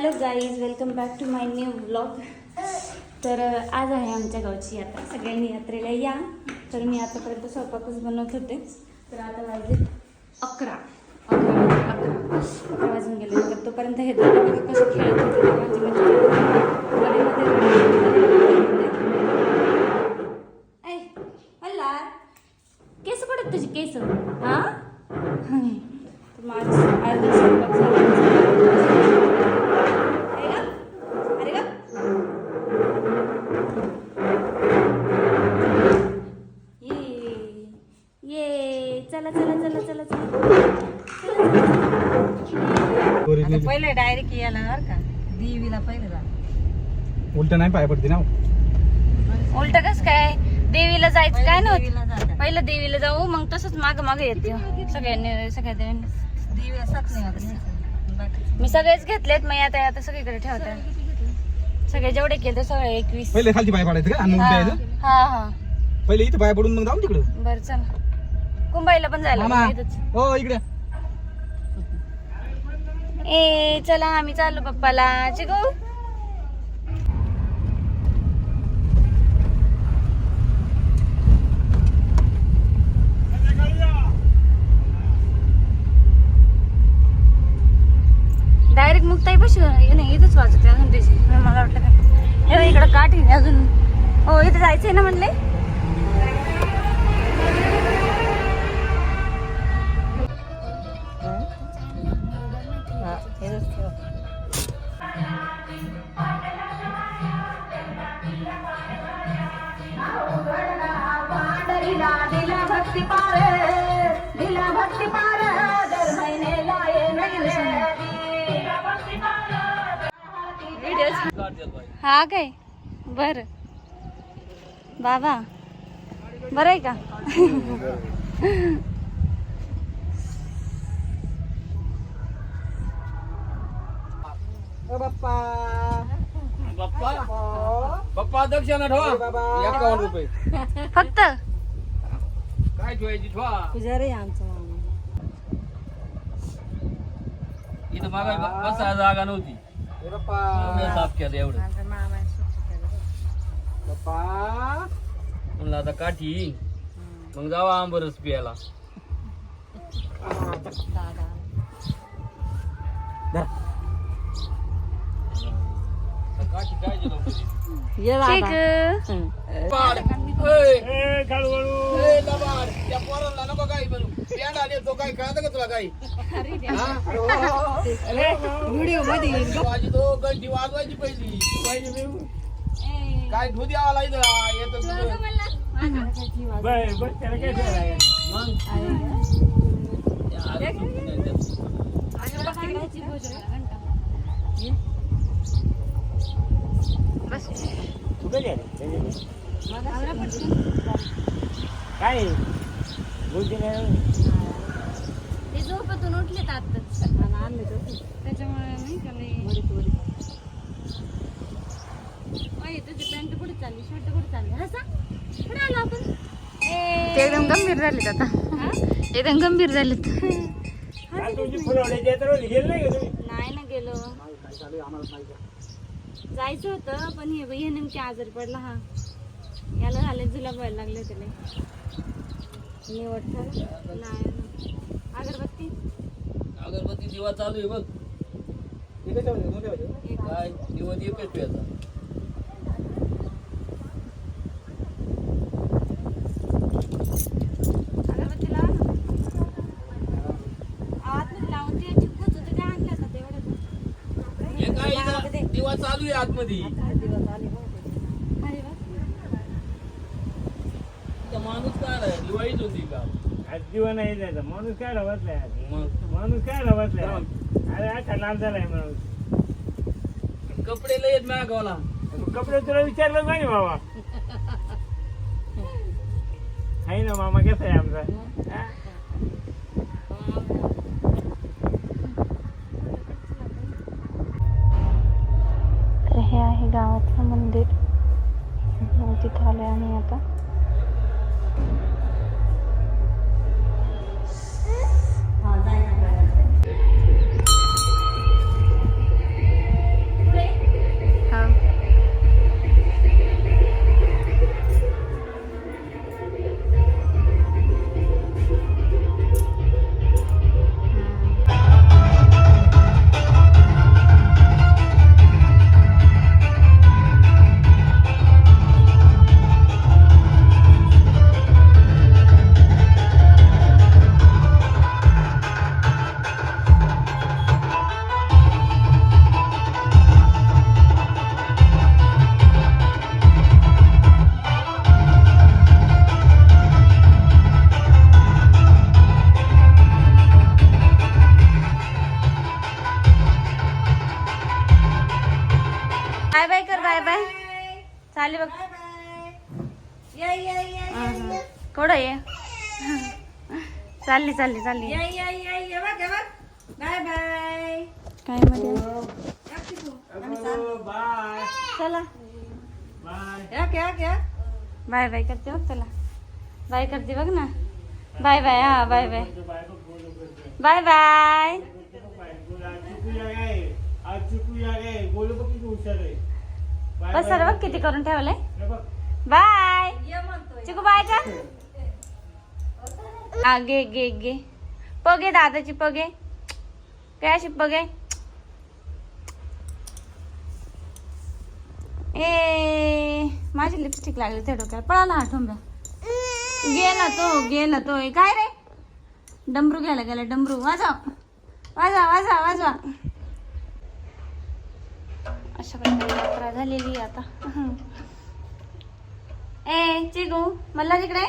Hello guys, welcome back to my new blog. तर आज आहे आमच्या गावची यात्रा. सगळ्यांनी यात्रेला या. तर मी आतापर्यंत स्वयंपाकच बनवत होते. तर आता वाजले 11 वाजून गेले. तर तोपर्यंत हे दोघं कसे खेळत होते माझी हल्ला केस पडत तुझी केस. हां तर माझं अर्धा स्वयंपाक झाला. चला चला चला चला चला. पहिले डायरेक्ट यायला बरं का देवीला पहिले जा. उलट नाही पाय पडते ना. उलट कस काय देवीला जायचं काय नव्हतं. पहिलं देवीला जाऊ मग तसंच माग मागे येते सगळ्या देवीला साथ नाही. मी सगळेच घेतलेत. मग आता आता सगळीकडे ठेवतात. सगळे जेवढे केले सगळे 21. पहिले खालती पाय पडायचं का आणि उलट यायचं. हा हा पहिले इथं पाय पडून मग जाऊन तिकडं. बरं चला. कुंभाईला पण जायला हो इकडे. ए चला आम्ही चालू पप्पाला. चिकू डायरेक्ट मुक्ताई पाशी नाही इथंच वाजत अजून त्याची. मला वाटलं काय हे इकडं काठी अजून. हो इथं जायचंय ना म्हणले. हा काय बर बाबा बरं आहे का. बाप्पा बाप्पा बाप्पा दक्षिणा ठेवा 51 रुपये फक्त. काय ठेवायची ठेवा. पुजारी आमचं मामा. इथं मागा बसा जागा नव्हती. बाप्पा साफ केलं एवढं. माझा मामा स्वच्छ केलं. बाप्पा म्हणलं आता काठी मग जावा आंबरस प्यायला. दादा काठी काय ये त्या पोरांना नको काही बनू. पॅन्ट आले तो काय कळतं का तुला काही. व्हिडिओ मध्ये वाजी तो घंटी वाजवायची पहिली काय धू द्यावा इथं येतं काय ते झोपेतून उठलेत आताच आणले त्याच्यामुळे नाही का नाही तुझी पॅन्ट कुठे चालली शर्ट कुठे चालली. हसा कुठे आलो आपण. ते एकदम गंभीर झालेत आता. एकदम गंभीर झालेत. नाही ना गेलो. जायचं होतं पण हे नेमके आजारी पडला. हा याला झाले जुलाब व्हायला लागले त्याला. निवड नाही अगरबत्ती अगरबत्ती दिवा चालू आहे बघ. काय दिवा एकच प्यायचा. अगरबत्ती लावा आतमध्ये लावून ते चिपकूच होते ते आणलं का तेवढं. हे काय इथं दिवा चालू आहे आतमध्ये. अरे वा. माणूस काय आलाय दिवाळीच होती का. जीवन नाही जायचं माणूस काय बसलाय. मग माणूस काय बसलाय. अरे आता लाल झालाय माणूस. कपडे लय आहेत मागवला. कपडे तुला विचारलं नाही बाबा. आहे ना मामा कसा आहे आमचा. तर हे आहे गावाचं मंदिर. तिथं आले आम्ही आता. बाय बाय कर बाय बाय चालेल बघ कोड ये चालली चालली चालली बाय बाय. काय मध्ये बाय चला बाय. बाय बाय करते बघ त्याला बाय करते बघ ना बाय बाय हा बाय बाय बाय बाय बस सर बघ किती करून ठेवलंय बाय चिकू बाय कर हा घे घे घे पगे दादाची पगे काय अशी पगे ए माझी लिपस्टिक लागली त्या डोक्याला पळाला हा ठोंब्या गेला तो काय रे डमरू घ्यायला गेला डमरू वाजव वाजवा वाजवा वाजवा अशा प्रकारे यात्रा झालेली आता ए चिकू मला तिकडे